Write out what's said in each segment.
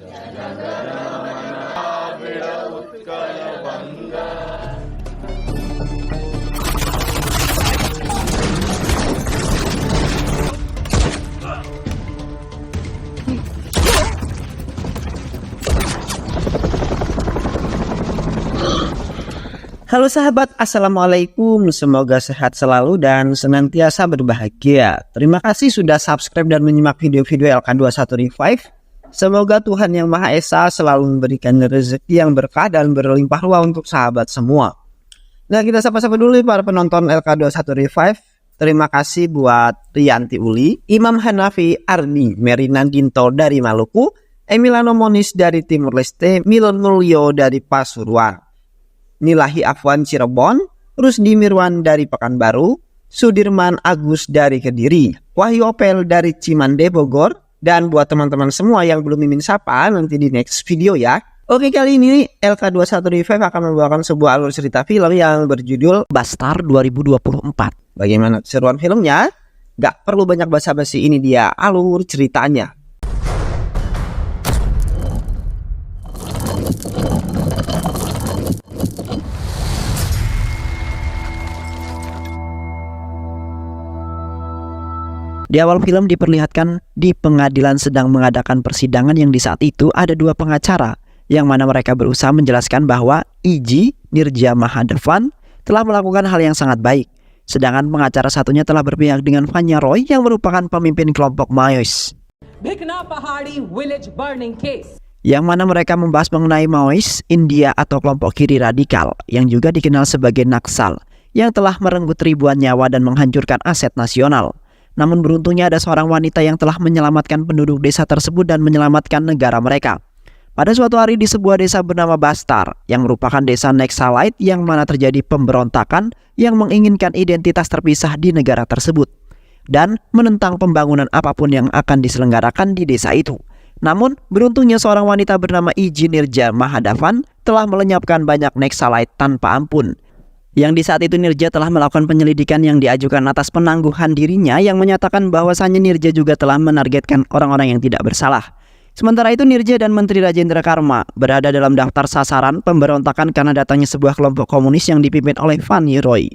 Halo sahabat, Assalamualaikum. Semoga sehat selalu dan senantiasa berbahagia. Terima kasih sudah subscribe dan menyimak video-video LK21 Revive. Semoga Tuhan Yang Maha Esa selalu memberikan rezeki yang berkah dan berlimpah ruah untuk sahabat semua. Nah, kita sapa-sapa dulu para penonton LK21 Revive. Terima kasih buat Rianti Uli, Imam Hanafi Arni, Merina Dinto dari Maluku, Emiliano Monis dari Timur Leste, Milan Mulyo dari Pasuruan, Nilahi Afwan Cirebon, Rusdi Mirwan dari Pekanbaru, Sudirman Agus dari Kediri, Wahyu Opel dari Cimande Bogor, dan buat teman-teman semua yang belum mimin sapa nanti di next video ya. Oke, kali ini LK21 Revive akan membawakan sebuah alur cerita film yang berjudul Bastard 2024. Bagaimana keseruan filmnya? Gak perlu banyak basa-basi, ini dia alur ceritanya. Di awal film diperlihatkan di pengadilan sedang mengadakan persidangan yang di saat itu ada dua pengacara yang mana mereka berusaha menjelaskan bahwa Iji Nirja Mahadevan telah melakukan hal yang sangat baik. Sedangkan pengacara satunya telah berpihak dengan Fanya Roy yang merupakan pemimpin kelompok Maois. Yang mana mereka membahas mengenai Maois, India atau kelompok kiri radikal yang juga dikenal sebagai Naksal yang telah merenggut ribuan nyawa dan menghancurkan aset nasional. Namun beruntungnya ada seorang wanita yang telah menyelamatkan penduduk desa tersebut dan menyelamatkan negara mereka. Pada suatu hari di sebuah desa bernama Bastard yang merupakan desa Naxalite yang mana terjadi pemberontakan yang menginginkan identitas terpisah di negara tersebut dan menentang pembangunan apapun yang akan diselenggarakan di desa itu. Namun beruntungnya seorang wanita bernama Iji Nirja Mahadevan telah melenyapkan banyak Naxalite tanpa ampun. Yang di saat itu Nirja telah melakukan penyelidikan yang diajukan atas penangguhan dirinya yang menyatakan bahwasannya Nirja juga telah menargetkan orang-orang yang tidak bersalah. Sementara itu Nirja dan Menteri Rajendra Karma berada dalam daftar sasaran pemberontakan karena datangnya sebuah kelompok komunis yang dipimpin oleh Fanya Roy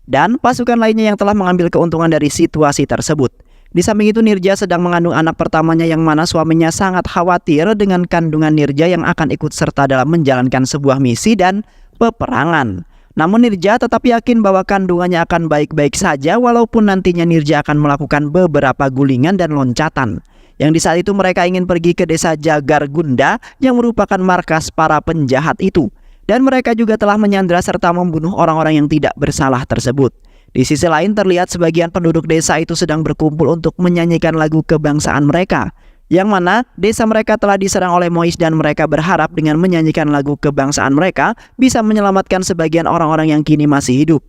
dan pasukan lainnya yang telah mengambil keuntungan dari situasi tersebut. Di samping itu Nirja sedang mengandung anak pertamanya yang mana suaminya sangat khawatir dengan kandungan Nirja yang akan ikut serta dalam menjalankan sebuah misi dan peperangan. Namun Nirja tetap yakin bahwa kandungannya akan baik-baik saja walaupun nantinya Nirja akan melakukan beberapa gulingan dan loncatan. Yang di saat itu mereka ingin pergi ke desa Jagargunda yang merupakan markas para penjahat itu. Dan mereka juga telah menyandra serta membunuh orang-orang yang tidak bersalah tersebut. Di sisi lain terlihat sebagian penduduk desa itu sedang berkumpul untuk menyanyikan lagu kebangsaan mereka. Yang mana desa mereka telah diserang oleh Maois dan mereka berharap dengan menyanyikan lagu kebangsaan mereka bisa menyelamatkan sebagian orang-orang yang kini masih hidup.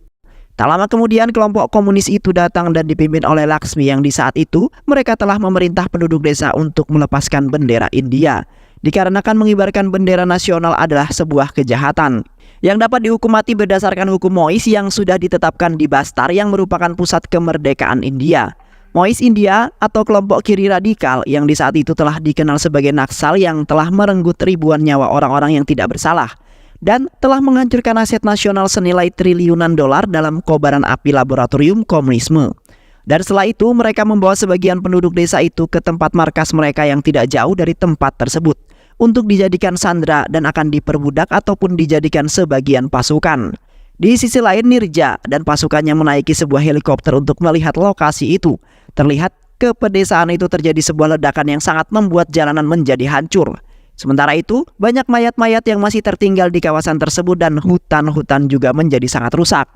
Tak lama kemudian kelompok komunis itu datang dan dipimpin oleh Laksmi yang di saat itu mereka telah memerintah penduduk desa untuk melepaskan bendera India. Dikarenakan mengibarkan bendera nasional adalah sebuah kejahatan yang dapat dihukum mati berdasarkan hukum Maois yang sudah ditetapkan di Bastard yang merupakan pusat kemerdekaan India. Maois India atau kelompok kiri radikal yang di saat itu telah dikenal sebagai Naksal yang telah merenggut ribuan nyawa orang-orang yang tidak bersalah dan telah menghancurkan aset nasional senilai triliunan dolar dalam kobaran api laboratorium komunisme. Dan setelah itu mereka membawa sebagian penduduk desa itu ke tempat markas mereka yang tidak jauh dari tempat tersebut untuk dijadikan sandera dan akan diperbudak ataupun dijadikan sebagian pasukan. Di sisi lain Nirja dan pasukannya menaiki sebuah helikopter untuk melihat lokasi itu. Terlihat ke pedesaan itu terjadi sebuah ledakan yang sangat membuat jalanan menjadi hancur. Sementara itu banyak mayat-mayat yang masih tertinggal di kawasan tersebut dan hutan-hutan juga menjadi sangat rusak.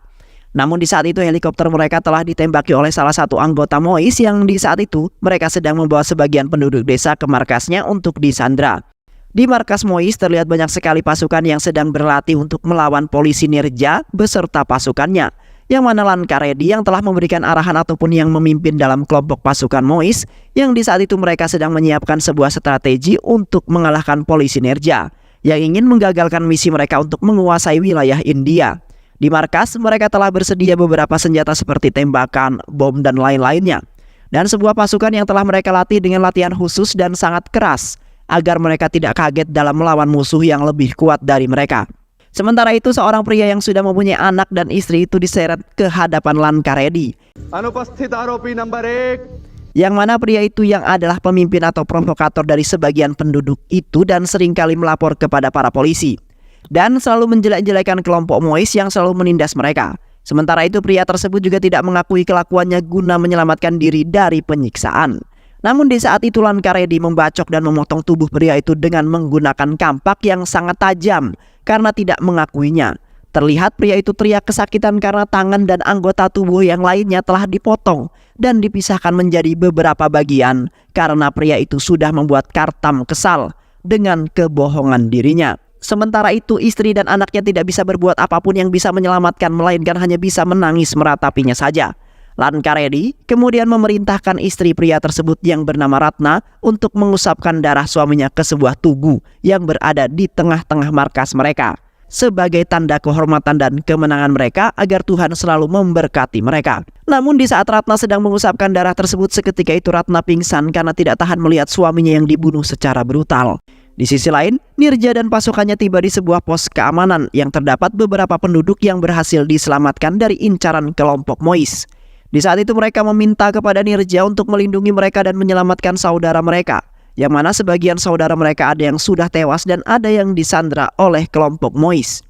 Namun di saat itu helikopter mereka telah ditembaki oleh salah satu anggota Maois yang di saat itu mereka sedang membawa sebagian penduduk desa ke markasnya untuk disandra. Di markas Maois terlihat banyak sekali pasukan yang sedang berlatih untuk melawan polisi Nirja beserta pasukannya. Yang mana Lankaredi yang telah memberikan arahan ataupun yang memimpin dalam kelompok pasukan Maois yang di saat itu mereka sedang menyiapkan sebuah strategi untuk mengalahkan polisi Nirja yang ingin menggagalkan misi mereka untuk menguasai wilayah India. Di markas mereka telah bersedia beberapa senjata seperti tembakan, bom dan lain-lainnya. Dan sebuah pasukan yang telah mereka latih dengan latihan khusus dan sangat keras agar mereka tidak kaget dalam melawan musuh yang lebih kuat dari mereka. Sementara itu, seorang pria yang sudah mempunyai anak dan istri itu diseret ke hadapan Lankaredi. अनुपस्थित आरोपी नंबर 1, Yang mana pria itu yang adalah pemimpin atau provokator dari sebagian penduduk itu dan seringkali melapor kepada para polisi. Dan selalu menjelek-jelekan kelompok Mois yang selalu menindas mereka. Sementara itu, pria tersebut juga tidak mengakui kelakuannya guna menyelamatkan diri dari penyiksaan. Namun di saat itu Lankaredi membacok dan memotong tubuh pria itu dengan menggunakan kampak yang sangat tajam karena tidak mengakuinya. Terlihat pria itu teriak kesakitan karena tangan dan anggota tubuh yang lainnya telah dipotong dan dipisahkan menjadi beberapa bagian karena pria itu sudah membuat Kartam kesal dengan kebohongan dirinya. Sementara itu, istri dan anaknya tidak bisa berbuat apapun yang bisa menyelamatkan, melainkan hanya bisa menangis meratapinya saja. Lankaredi kemudian memerintahkan istri pria tersebut yang bernama Ratna untuk mengusapkan darah suaminya ke sebuah tugu yang berada di tengah-tengah markas mereka sebagai tanda kehormatan dan kemenangan mereka agar Tuhan selalu memberkati mereka. Namun di saat Ratna sedang mengusapkan darah tersebut, seketika itu Ratna pingsan karena tidak tahan melihat suaminya yang dibunuh secara brutal. Di sisi lain, Nirja dan pasukannya tiba di sebuah pos keamanan yang terdapat beberapa penduduk yang berhasil diselamatkan dari incaran kelompok Mois. Di saat itu mereka meminta kepada Nirja untuk melindungi mereka dan menyelamatkan saudara mereka, yang mana sebagian saudara mereka ada yang sudah tewas dan ada yang disandra oleh kelompok Mois.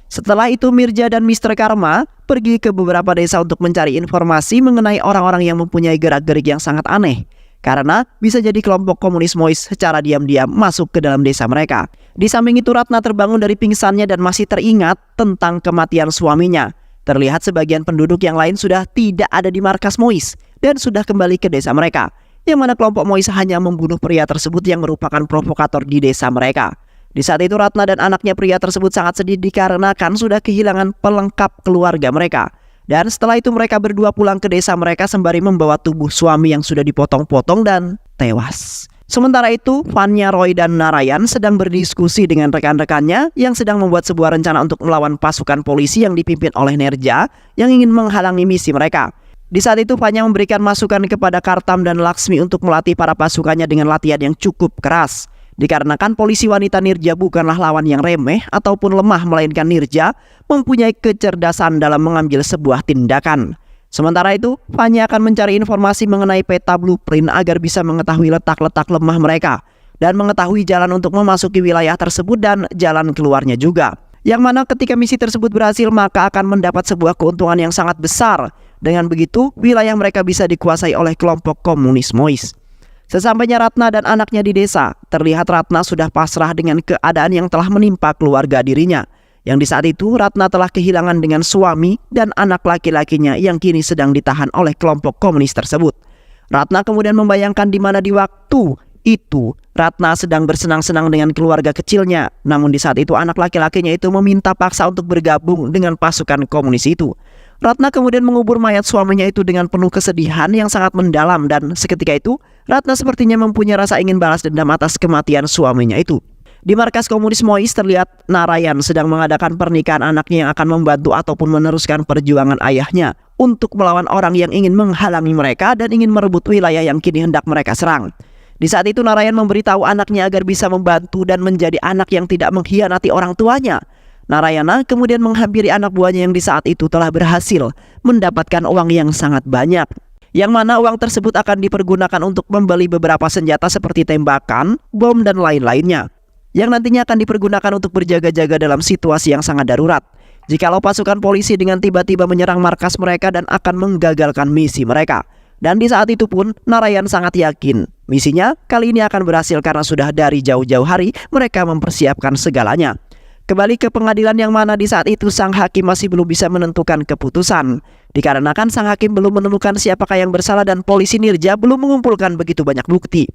Setelah itu Mirja dan Mr. Karma pergi ke beberapa desa untuk mencari informasi mengenai orang-orang yang mempunyai gerak-gerik yang sangat aneh. Karena bisa jadi kelompok komunis Mois secara diam-diam masuk ke dalam desa mereka. Di samping itu Ratna terbangun dari pingsannya dan masih teringat tentang kematian suaminya. Terlihat sebagian penduduk yang lain sudah tidak ada di markas Mois dan sudah kembali ke desa mereka. Yang mana kelompok Mois hanya membunuh pria tersebut yang merupakan provokator di desa mereka. Di saat itu Ratna dan anaknya pria tersebut sangat sedih dikarenakan sudah kehilangan pelengkap keluarga mereka. Dan setelah itu mereka berdua pulang ke desa mereka sembari membawa tubuh suami yang sudah dipotong-potong dan tewas. Sementara itu, Vanya, Roy, dan Narayan sedang berdiskusi dengan rekan-rekannya yang sedang membuat sebuah rencana untuk melawan pasukan polisi yang dipimpin oleh Nerja yang ingin menghalangi misi mereka. Di saat itu, Vanya memberikan masukan kepada Kartam dan Laksmi untuk melatih para pasukannya dengan latihan yang cukup keras. Dikarenakan polisi wanita Nirja bukanlah lawan yang remeh ataupun lemah, melainkan Nirja mempunyai kecerdasan dalam mengambil sebuah tindakan. Sementara itu, Vanya akan mencari informasi mengenai peta blueprint agar bisa mengetahui letak-letak lemah mereka dan mengetahui jalan untuk memasuki wilayah tersebut dan jalan keluarnya juga. Yang mana ketika misi tersebut berhasil, maka akan mendapat sebuah keuntungan yang sangat besar. Dengan begitu, wilayah mereka bisa dikuasai oleh kelompok komunis Mois. Sesampainya Ratna dan anaknya di desa, terlihat Ratna sudah pasrah dengan keadaan yang telah menimpa keluarga dirinya. Yang di saat itu Ratna telah kehilangan dengan suami dan anak laki-lakinya yang kini sedang ditahan oleh kelompok komunis tersebut. Ratna kemudian membayangkan di mana di waktu itu Ratna sedang bersenang-senang dengan keluarga kecilnya. Namun di saat itu anak laki-lakinya itu meminta paksa untuk bergabung dengan pasukan komunis itu. Ratna kemudian mengubur mayat suaminya itu dengan penuh kesedihan yang sangat mendalam dan seketika itu Ratna sepertinya mempunyai rasa ingin balas dendam atas kematian suaminya itu. Di markas komunis Mois terlihat Narayan sedang mengadakan pernikahan anaknya yang akan membantu ataupun meneruskan perjuangan ayahnya untuk melawan orang yang ingin menghalangi mereka dan ingin merebut wilayah yang kini hendak mereka serang. Di saat itu Narayan memberitahu anaknya agar bisa membantu dan menjadi anak yang tidak mengkhianati orang tuanya. Narayana kemudian menghampiri anak buahnya yang di saat itu telah berhasil mendapatkan uang yang sangat banyak. Yang mana uang tersebut akan dipergunakan untuk membeli beberapa senjata seperti tembakan, bom, dan lain-lainnya. Yang nantinya akan dipergunakan untuk berjaga-jaga dalam situasi yang sangat darurat. Jikalau pasukan polisi dengan tiba-tiba menyerang markas mereka dan akan menggagalkan misi mereka. Dan di saat itu pun Narayan sangat yakin misinya kali ini akan berhasil karena sudah dari jauh-jauh hari mereka mempersiapkan segalanya. Kembali ke pengadilan yang mana di saat itu sang hakim masih belum bisa menentukan keputusan. Dikarenakan sang hakim belum menemukan siapakah yang bersalah dan polisi Nirja belum mengumpulkan begitu banyak bukti.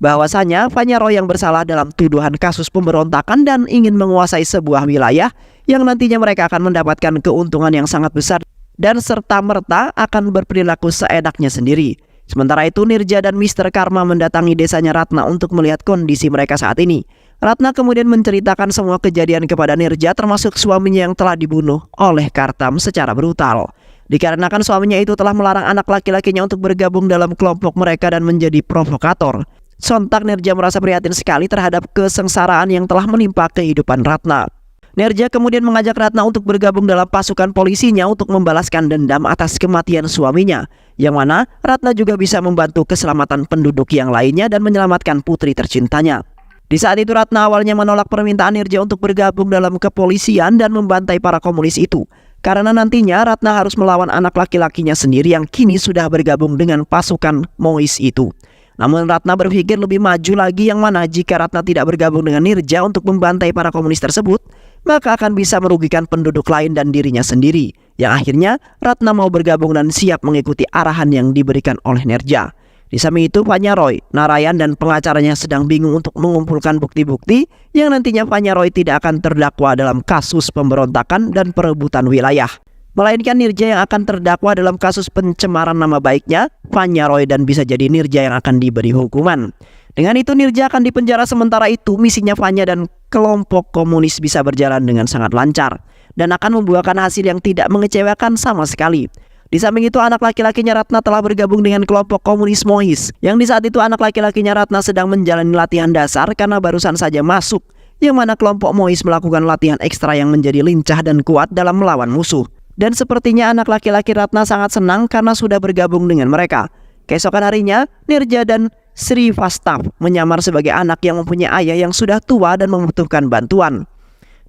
Bahwasanya Vanya Roy yang bersalah dalam tuduhan kasus pemberontakan dan ingin menguasai sebuah wilayah yang nantinya mereka akan mendapatkan keuntungan yang sangat besar dan serta-merta akan berperilaku seenaknya sendiri. Sementara itu Nirja dan Mr. Karma mendatangi desanya Ratna untuk melihat kondisi mereka saat ini. Ratna kemudian menceritakan semua kejadian kepada Nirja termasuk suaminya yang telah dibunuh oleh Kartam secara brutal. Dikarenakan suaminya itu telah melarang anak laki-lakinya untuk bergabung dalam kelompok mereka dan menjadi provokator. Sontak Nirja merasa prihatin sekali terhadap kesengsaraan yang telah menimpa kehidupan Ratna. Nirja kemudian mengajak Ratna untuk bergabung dalam pasukan polisinya untuk membalaskan dendam atas kematian suaminya, yang mana Ratna juga bisa membantu keselamatan penduduk yang lainnya dan menyelamatkan putri tercintanya. Di saat itu Ratna awalnya menolak permintaan Nirja untuk bergabung dalam kepolisian dan membantai para komunis itu, karena nantinya Ratna harus melawan anak laki-lakinya sendiri yang kini sudah bergabung dengan pasukan Mois itu. Namun Ratna berpikir lebih maju lagi, yang mana jika Ratna tidak bergabung dengan Nirja untuk membantai para komunis tersebut, maka akan bisa merugikan penduduk lain dan dirinya sendiri. Yang akhirnya Ratna mau bergabung dan siap mengikuti arahan yang diberikan oleh Nirja. Di samping itu Panyaroy, Narayan dan pengacaranya sedang bingung untuk mengumpulkan bukti-bukti yang nantinya Panyaroy tidak akan terdakwa dalam kasus pemberontakan dan perebutan wilayah, melainkan Nirja yang akan terdakwa dalam kasus pencemaran nama baiknya Panyaroy, dan bisa jadi Nirja yang akan diberi hukuman. Dengan itu Nirja akan dipenjara, sementara itu misinya Panya dan kelompok komunis bisa berjalan dengan sangat lancar dan akan membuahkan hasil yang tidak mengecewakan sama sekali. Di samping itu anak laki-lakinya Ratna telah bergabung dengan kelompok komunis Mois, yang di saat itu anak laki-lakinya Ratna sedang menjalani latihan dasar karena barusan saja masuk, yang mana kelompok Mois melakukan latihan ekstra yang menjadi lincah dan kuat dalam melawan musuh. Dan sepertinya anak laki-laki Ratna sangat senang karena sudah bergabung dengan mereka. Keesokan harinya Nirja dan Sri Vastav menyamar sebagai anak yang mempunyai ayah yang sudah tua dan membutuhkan bantuan.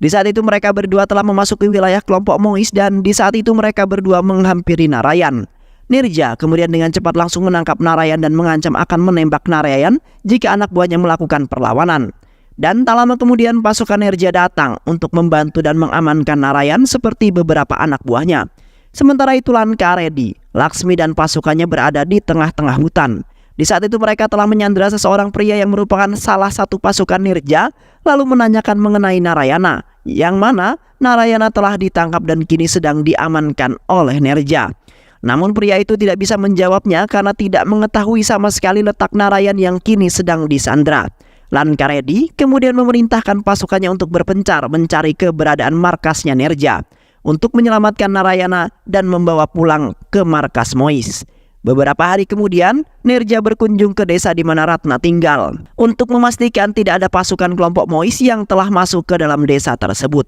Di saat itu mereka berdua telah memasuki wilayah kelompok Mois, dan di saat itu mereka berdua menghampiri Narayan. Nirja kemudian dengan cepat langsung menangkap Narayan dan mengancam akan menembak Narayan jika anak buahnya melakukan perlawanan. Dan tak lama kemudian pasukan Nirja datang untuk membantu dan mengamankan Narayan seperti beberapa anak buahnya. Sementara itu Lankaredi, Laksmi dan pasukannya berada di tengah-tengah hutan. Di saat itu mereka telah menyandera seseorang pria yang merupakan salah satu pasukan Nirja, lalu menanyakan mengenai Narayana, yang mana Narayana telah ditangkap dan kini sedang diamankan oleh Nirja. Namun pria itu tidak bisa menjawabnya karena tidak mengetahui sama sekali letak Narayan yang kini sedang disandra. Lankaredi kemudian memerintahkan pasukannya untuk berpencar mencari keberadaan markasnya Nirja untuk menyelamatkan Narayana dan membawa pulang ke markas Mois. Beberapa hari kemudian, Nirja berkunjung ke desa di mana Ratna tinggal untuk memastikan tidak ada pasukan kelompok Mois yang telah masuk ke dalam desa tersebut.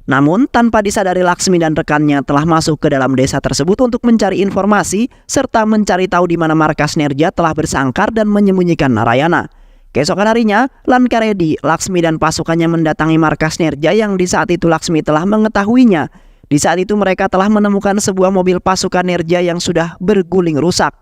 Namun, tanpa disadari Laksmi dan rekannya telah masuk ke dalam desa tersebut untuk mencari informasi serta mencari tahu di mana markas Nirja telah bersangkar dan menyembunyikan Narayana. Keesokan harinya, Lankaredi, Laksmi dan pasukannya mendatangi markas Nirja yang di saat itu Laksmi telah mengetahuinya. Di saat itu mereka telah menemukan sebuah mobil pasukan Nirja yang sudah berguling rusak.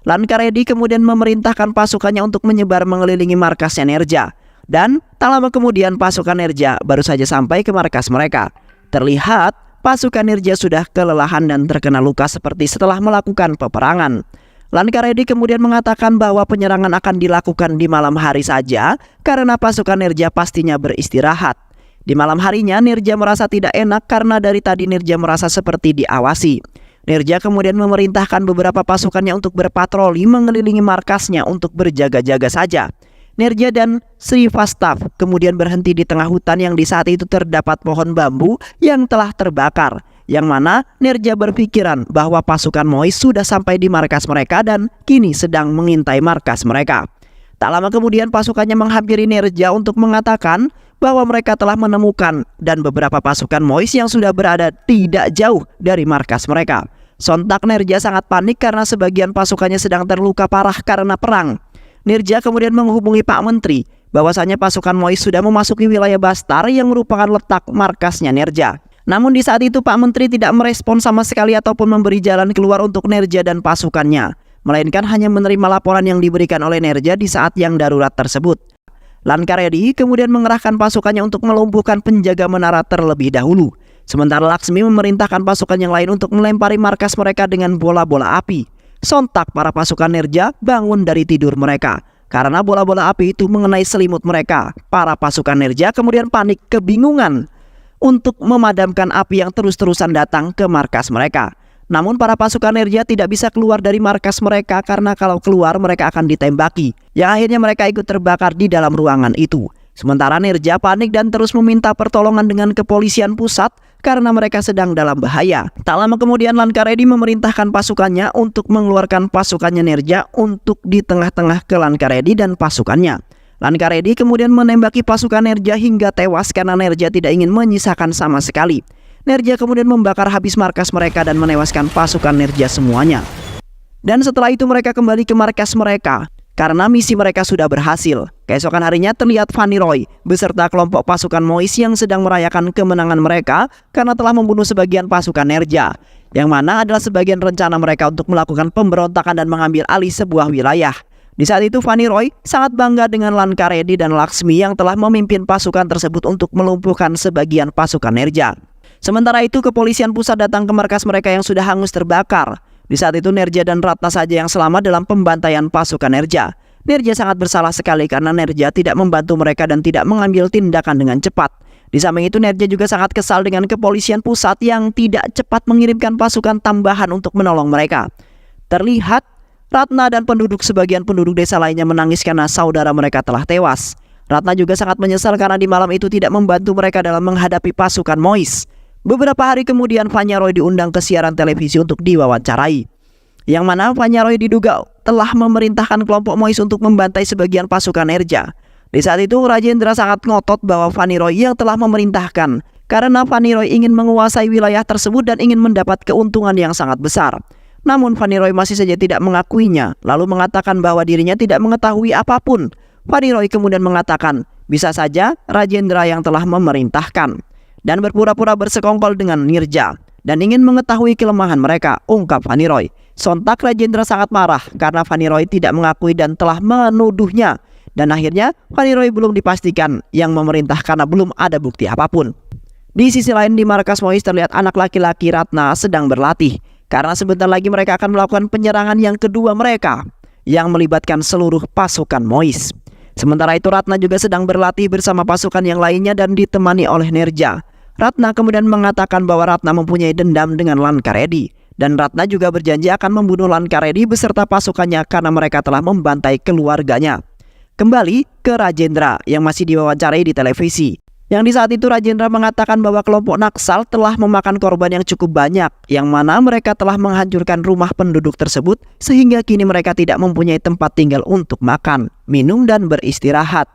Lankaredi kemudian memerintahkan pasukannya untuk menyebar mengelilingi markasnya Nirja. Dan tak lama kemudian pasukan Nirja baru saja sampai ke markas mereka. Terlihat pasukan Nirja sudah kelelahan dan terkena luka seperti setelah melakukan peperangan. Lankaredi kemudian mengatakan bahwa penyerangan akan dilakukan di malam hari saja karena pasukan Nirja pastinya beristirahat. Di malam harinya Nirja merasa tidak enak karena dari tadi Nirja merasa seperti diawasi. Nirja kemudian memerintahkan beberapa pasukannya untuk berpatroli mengelilingi markasnya untuk berjaga-jaga saja. Nirja dan Sri Vastav kemudian berhenti di tengah hutan yang di saat itu terdapat pohon bambu yang telah terbakar, yang mana Nirja berpikiran bahwa pasukan Mois sudah sampai di markas mereka dan kini sedang mengintai markas mereka. Tak lama kemudian pasukannya menghampiri Nirja untuk mengatakan bahwa mereka telah menemukan dan beberapa pasukan Mois yang sudah berada tidak jauh dari markas mereka. Sontak Nirja sangat panik karena sebagian pasukannya sedang terluka parah karena perang. Nirja kemudian menghubungi Pak Menteri bahwasanya pasukan Mois sudah memasuki wilayah Bastar yang merupakan letak markasnya Nirja. Namun di saat itu Pak Menteri tidak merespon sama sekali ataupun memberi jalan keluar untuk Nirja dan pasukannya, melainkan hanya menerima laporan yang diberikan oleh Nirja di saat yang darurat tersebut. Lankaredi kemudian mengerahkan pasukannya untuk melumpuhkan penjaga menara terlebih dahulu. Sementara Laksmi memerintahkan pasukan yang lain untuk melempari markas mereka dengan bola-bola api. Sontak para pasukan Nirja bangun dari tidur mereka karena bola-bola api itu mengenai selimut mereka. Para pasukan Nirja kemudian panik kebingungan untuk memadamkan api yang terus-terusan datang ke markas mereka. Namun para pasukan Nirja tidak bisa keluar dari markas mereka karena kalau keluar mereka akan ditembaki, yang akhirnya mereka ikut terbakar di dalam ruangan itu. Sementara Nirja panik dan terus meminta pertolongan dengan kepolisian pusat karena mereka sedang dalam bahaya. Tak lama kemudian Lankaredi memerintahkan pasukannya untuk mengeluarkan pasukannya Nerja untuk di tengah-tengah ke Lankaredi dan pasukannya. Lankaredi kemudian menembaki pasukan Nerja hingga tewas karena Nerja tidak ingin menyisakan sama sekali. Nerja kemudian membakar habis markas mereka dan menewaskan pasukan Nerja semuanya. Dan setelah itu mereka kembali ke markas mereka karena misi mereka sudah berhasil. Keesokan harinya terlihat Fanny Roy beserta kelompok pasukan Mois yang sedang merayakan kemenangan mereka karena telah membunuh sebagian pasukan Nerja, yang mana adalah sebagian rencana mereka untuk melakukan pemberontakan dan mengambil alih sebuah wilayah. Di saat itu Fanny Roy sangat bangga dengan Lankaredi dan Laksmi yang telah memimpin pasukan tersebut untuk melumpuhkan sebagian pasukan Nerja. Sementara itu kepolisian pusat datang ke markas mereka yang sudah hangus terbakar. Di saat itu Nerja dan Ratna saja yang selamat dalam pembantaian pasukan Nerja. Nerja sangat bersalah sekali karena Nerja tidak membantu mereka dan tidak mengambil tindakan dengan cepat. Di samping itu Nerja juga sangat kesal dengan kepolisian pusat yang tidak cepat mengirimkan pasukan tambahan untuk menolong mereka. Terlihat Ratna dan sebagian penduduk desa lainnya menangis karena saudara mereka telah tewas. Ratna juga sangat menyesal karena di malam itu tidak membantu mereka dalam menghadapi pasukan Mois. Beberapa hari kemudian Fanny Roy diundang ke siaran televisi untuk diwawancarai, yang mana Fanny Roy diduga telah memerintahkan kelompok Mois untuk membantai sebagian pasukan Nerja. Di saat itu Rajendra sangat ngotot bahwa Fanny Roy yang telah memerintahkan karena Fanny Roy ingin menguasai wilayah tersebut dan ingin mendapat keuntungan yang sangat besar. Namun Fanny Roy masih saja tidak mengakuinya, lalu mengatakan bahwa dirinya tidak mengetahui apapun. Fanny Roy kemudian mengatakan bisa saja Rajendra yang telah memerintahkan, dan berpura-pura bersekongkol dengan Nerja dan ingin mengetahui kelemahan mereka, ungkap Fanny Roy. Sontak Rajendra sangat marah karena Fanny Roy tidak mengakui dan telah menuduhnya. Dan akhirnya Fanny Roy belum dipastikan yang memerintah karena belum ada bukti apapun. Di sisi lain di markas Mois terlihat anak laki-laki Ratna sedang berlatih karena sebentar lagi mereka akan melakukan penyerangan yang kedua mereka yang melibatkan seluruh pasukan Mois. Sementara itu Ratna juga sedang berlatih bersama pasukan yang lainnya dan ditemani oleh Nerja. Ratna kemudian mengatakan bahwa Ratna mempunyai dendam dengan Lankaredi, dan Ratna juga berjanji akan membunuh Lankaredi beserta pasukannya karena mereka telah membantai keluarganya. Kembali ke Rajendra yang masih diwawancarai di televisi, yang di saat itu Rajendra mengatakan bahwa kelompok Naksal telah memakan korban yang cukup banyak, yang mana mereka telah menghancurkan rumah penduduk tersebut sehingga kini mereka tidak mempunyai tempat tinggal untuk makan, minum, dan beristirahat.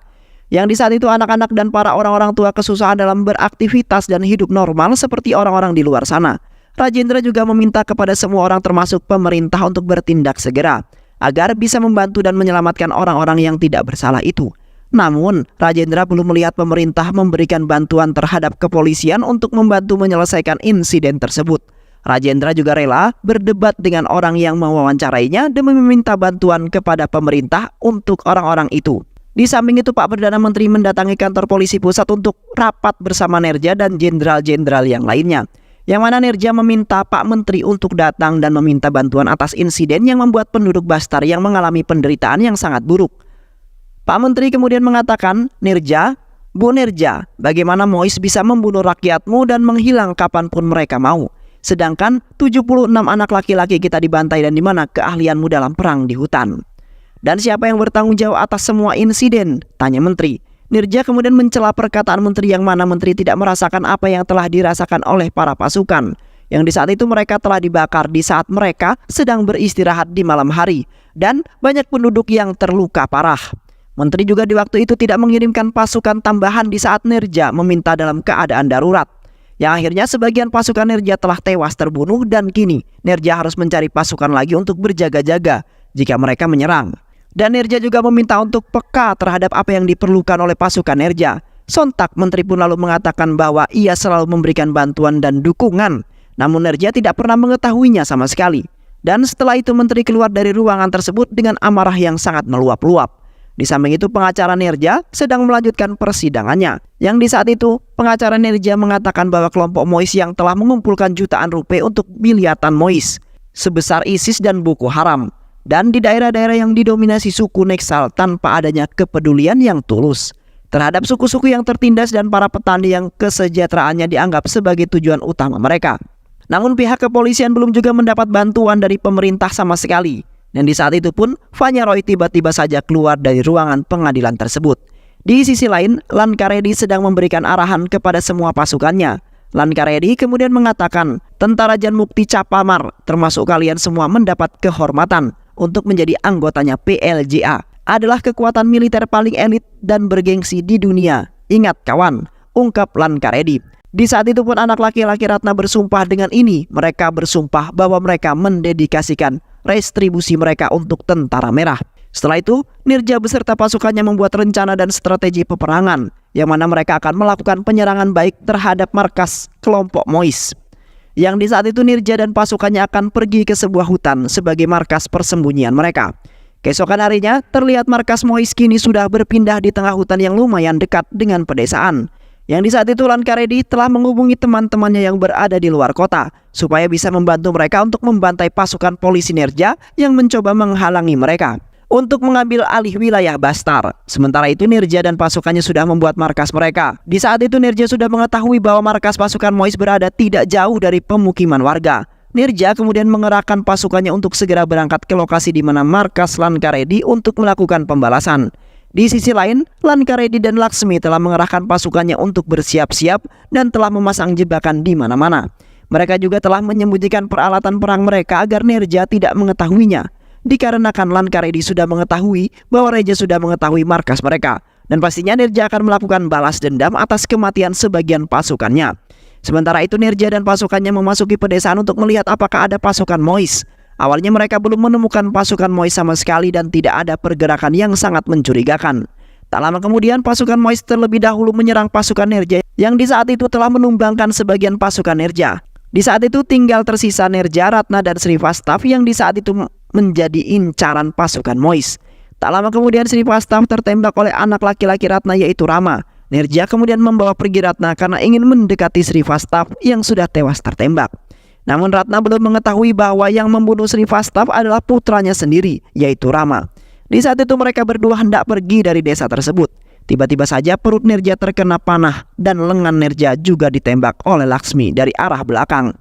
Yang di saat itu anak-anak dan para orang-orang tua kesusahan dalam beraktivitas dan hidup normal seperti orang-orang di luar sana. Rajendra juga meminta kepada semua orang termasuk pemerintah untuk bertindak segera agar bisa membantu dan menyelamatkan orang-orang yang tidak bersalah itu. Namun Rajendra belum melihat pemerintah memberikan bantuan terhadap kepolisian untuk membantu menyelesaikan insiden tersebut. Rajendra juga rela berdebat dengan orang yang mewawancarainya demi meminta bantuan kepada pemerintah untuk orang-orang itu. Di samping itu Pak Perdana Menteri mendatangi kantor polisi pusat untuk rapat bersama Nerja dan jenderal-jenderal yang lainnya, yang mana Nerja meminta Pak Menteri untuk datang dan meminta bantuan atas insiden yang membuat penduduk Bastar yang mengalami penderitaan yang sangat buruk. Pak Menteri kemudian mengatakan, Nerja, Bu Nerja, bagaimana Mois bisa membunuh rakyatmu dan menghilang kapanpun mereka mau? Sedangkan 76 anak laki-laki kita dibantai dan di mana keahlianmu dalam perang di hutan? Dan siapa yang bertanggung jawab atas semua insiden? Tanya Menteri. Nerja kemudian mencela perkataan Menteri yang mana Menteri tidak merasakan apa yang telah dirasakan oleh para pasukan, yang di saat itu mereka telah dibakar di saat mereka sedang beristirahat di malam hari, dan banyak penduduk yang terluka parah. Menteri juga di waktu itu tidak mengirimkan pasukan tambahan di saat Nerja meminta dalam keadaan darurat, yang akhirnya sebagian pasukan Nerja telah tewas terbunuh dan kini Nerja harus mencari pasukan lagi untuk berjaga-jaga jika mereka menyerang. Dan Nerja juga meminta untuk peka terhadap apa yang diperlukan oleh pasukan Nerja. Sontak Menteri pun lalu mengatakan bahwa ia selalu memberikan bantuan dan dukungan, namun Nerja tidak pernah mengetahuinya sama sekali. Dan setelah itu Menteri keluar dari ruangan tersebut dengan amarah yang sangat meluap-luap. Di samping itu pengacara Nerja sedang melanjutkan persidangannya, yang di saat itu pengacara Nerja mengatakan bahwa kelompok Mois yang telah mengumpulkan jutaan rupiah untuk miliatan Mois sebesar ISIS dan Boko Haram, dan di daerah-daerah yang didominasi suku Naksal tanpa adanya kepedulian yang tulus terhadap suku-suku yang tertindas dan para petani yang kesejahteraannya dianggap sebagai tujuan utama mereka. Namun pihak kepolisian belum juga mendapat bantuan dari pemerintah sama sekali. Dan di saat itu pun Fanny Roy tiba-tiba saja keluar dari ruangan pengadilan tersebut. Di sisi lain, Lankaredi sedang memberikan arahan kepada semua pasukannya. Lankaredi kemudian mengatakan, tentara Jan Mukti Capamar termasuk kalian semua mendapat kehormatan untuk menjadi anggotanya PLJA. Adalah kekuatan militer paling elit dan bergengsi di dunia. Ingat kawan, ungkap Lankaredi. Di saat itu pun anak laki-laki Ratna bersumpah dengan ini. Mereka bersumpah bahwa mereka mendedikasikan retribusi mereka untuk Tentara Merah. Setelah itu, Nirja beserta pasukannya membuat rencana dan strategi peperangan, yang mana mereka akan melakukan penyerangan baik terhadap markas kelompok Mois. Yang di saat itu Nirja dan pasukannya akan pergi ke sebuah hutan sebagai markas persembunyian mereka. Keesokan harinya, terlihat markas Mois kini sudah berpindah di tengah hutan yang lumayan dekat dengan pedesaan. Yang di saat itu Lankaredi telah menghubungi teman-temannya yang berada di luar kota supaya bisa membantu mereka untuk membantai pasukan polisi Nirja yang mencoba menghalangi mereka untuk mengambil alih wilayah Bastar. Sementara itu Nirja dan pasukannya sudah membuat markas mereka. Di saat itu Nirja sudah mengetahui bahwa markas pasukan Mois berada tidak jauh dari pemukiman warga. Nirja kemudian mengerahkan pasukannya untuk segera berangkat ke lokasi di mana markas Lankaredi untuk melakukan pembalasan. Di sisi lain, Lankaredi dan Laksmi telah mengerahkan pasukannya untuk bersiap-siap dan telah memasang jebakan di mana-mana. Mereka juga telah menyembunyikan peralatan perang mereka agar Nirja tidak mengetahuinya. Dikarenakan Lankaredi sudah mengetahui bahwa Reja sudah mengetahui markas mereka, dan pastinya Nirja akan melakukan balas dendam atas kematian sebagian pasukannya. Sementara itu Nirja dan pasukannya memasuki pedesaan untuk melihat apakah ada pasukan Mois. Awalnya mereka belum menemukan pasukan Mois sama sekali dan tidak ada pergerakan yang sangat mencurigakan. Tak lama kemudian pasukan Mois terlebih dahulu menyerang pasukan Nirja yang di saat itu telah menumbangkan sebagian pasukan Nirja. Di saat itu tinggal tersisa Nirja, Ratna dan Srivastava yang di saat itu menjadi incaran pasukan Mois. Tak lama kemudian Srivastava tertembak oleh anak laki-laki Ratna yaitu Rama. Nirja kemudian membawa pergi Ratna karena ingin mendekati Srivastava yang sudah tewas tertembak. Namun Ratna belum mengetahui bahwa yang membunuh Srivastava adalah putranya sendiri, yaitu Rama. Di saat itu mereka berdua hendak pergi dari desa tersebut. Tiba-tiba saja perut Nirja terkena panah dan lengan Nirja juga ditembak oleh Laksmi dari arah belakang.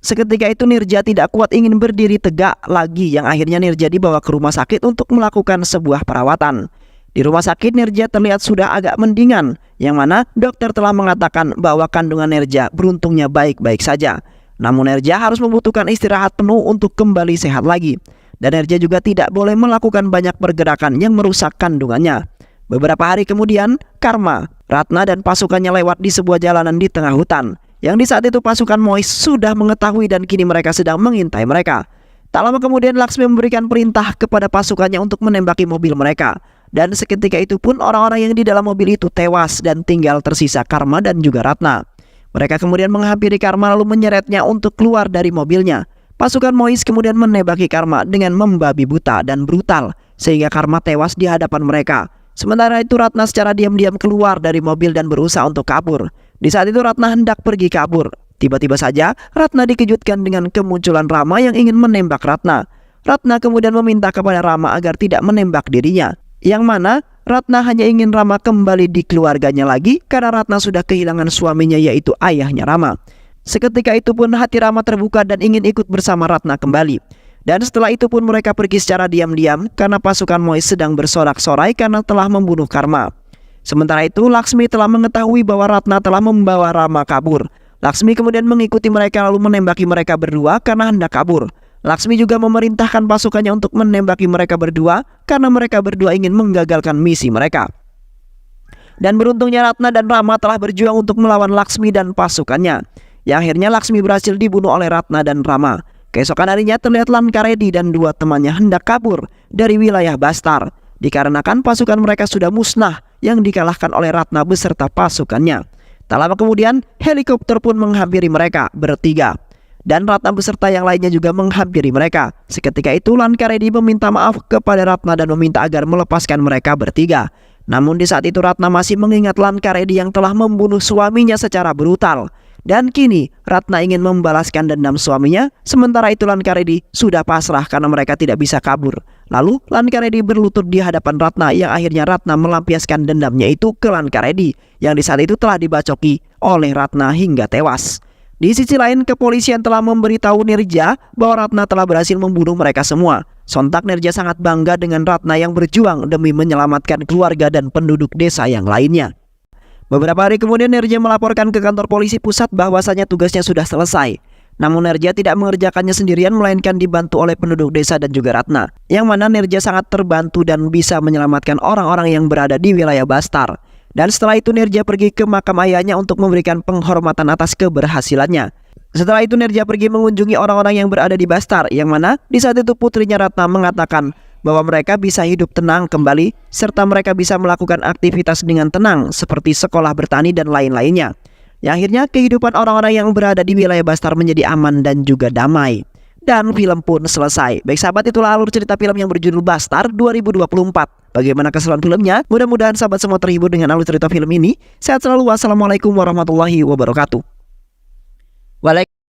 Seketika itu Nirja tidak kuat ingin berdiri tegak lagi, yang akhirnya Nirja dibawa ke rumah sakit untuk melakukan sebuah perawatan. Di rumah sakit Nirja terlihat sudah agak mendingan, yang mana dokter telah mengatakan bahwa kandungan Nirja beruntungnya baik-baik saja. Namun Nirja harus membutuhkan istirahat penuh untuk kembali sehat lagi. Dan Nirja juga tidak boleh melakukan banyak pergerakan yang merusak kandungannya. Beberapa hari kemudian, Karma, Ratna dan pasukannya lewat di sebuah jalanan di tengah hutan. Yang di saat itu pasukan Mois sudah mengetahui dan kini mereka sedang mengintai mereka. Tak lama kemudian Laksmi memberikan perintah kepada pasukannya untuk menembaki mobil mereka. Dan seketika itu pun orang-orang yang di dalam mobil itu tewas dan tinggal tersisa Karma dan juga Ratna. Mereka kemudian menghampiri Karma lalu menyeretnya untuk keluar dari mobilnya. Pasukan Mois kemudian menembaki Karma dengan membabi buta dan brutal sehingga Karma tewas di hadapan mereka. Sementara itu Ratna secara diam-diam keluar dari mobil dan berusaha untuk kabur. Di saat itu Ratna hendak pergi kabur. Tiba-tiba saja Ratna dikejutkan dengan kemunculan Rama yang ingin menembak Ratna. Ratna kemudian meminta kepada Rama agar tidak menembak dirinya. Yang mana Ratna hanya ingin Rama kembali di keluarganya lagi karena Ratna sudah kehilangan suaminya yaitu ayahnya Rama. Seketika itu pun hati Rama terbuka dan ingin ikut bersama Ratna kembali. Dan setelah itu pun mereka pergi secara diam-diam karena pasukan Mois sedang bersorak-sorai karena telah membunuh Karma. Sementara itu Laksmi telah mengetahui bahwa Ratna telah membawa Rama kabur. Laksmi kemudian mengikuti mereka lalu menembaki mereka berdua karena hendak kabur. Laksmi juga memerintahkan pasukannya untuk menembaki mereka berdua karena mereka berdua ingin menggagalkan misi mereka. Dan beruntungnya Ratna dan Rama telah berjuang untuk melawan Laksmi dan pasukannya. Yang akhirnya Laksmi berhasil dibunuh oleh Ratna dan Rama. Keesokan harinya terlihat Lankaredi dan dua temannya hendak kabur dari wilayah Bastar. Dikarenakan pasukan mereka sudah musnah yang dikalahkan oleh Ratna beserta pasukannya. Tak lama kemudian helikopter pun menghampiri mereka bertiga. Dan Ratna beserta yang lainnya juga menghampiri mereka. Seketika itu Lankaredi meminta maaf kepada Ratna dan meminta agar melepaskan mereka bertiga. Namun di saat itu Ratna masih mengingat Lankaredi yang telah membunuh suaminya secara brutal. Dan kini Ratna ingin membalaskan dendam suaminya. Sementara itu Lankaredi sudah pasrah karena mereka tidak bisa kabur. Lalu Lankaredi berlutut di hadapan Ratna yang akhirnya Ratna melampiaskan dendamnya itu ke Lankaredi yang di saat itu telah dibacoki oleh Ratna hingga tewas. Di sisi lain, kepolisian telah memberitahu Nirja bahwa Ratna telah berhasil membunuh mereka semua. Sontak Nirja sangat bangga dengan Ratna yang berjuang demi menyelamatkan keluarga dan penduduk desa yang lainnya. Beberapa hari kemudian Nerja melaporkan ke kantor polisi pusat bahwasanya tugasnya sudah selesai. Namun Nerja tidak mengerjakannya sendirian melainkan dibantu oleh penduduk desa dan juga Ratna. Yang mana Nerja sangat terbantu dan bisa menyelamatkan orang-orang yang berada di wilayah Bastar. Dan setelah itu Nerja pergi ke makam ayahnya untuk memberikan penghormatan atas keberhasilannya. Setelah itu Nerja pergi mengunjungi orang-orang yang berada di Bastar, yang mana di saat itu putrinya Ratna mengatakan bahwa mereka bisa hidup tenang kembali serta mereka bisa melakukan aktivitas dengan tenang seperti sekolah, bertani dan lain-lainnya. Yang akhirnya kehidupan orang-orang yang berada di wilayah Bastar menjadi aman dan juga damai. Dan film pun selesai. Baik sahabat, itulah alur cerita film yang berjudul Bastar 2024. Bagaimana keseruan filmnya? Mudah-mudahan sahabat semua terhibur dengan alur cerita film ini. Sehat selalu. Wassalamualaikum warahmatullahi wabarakatuh. Waalaikumsalam.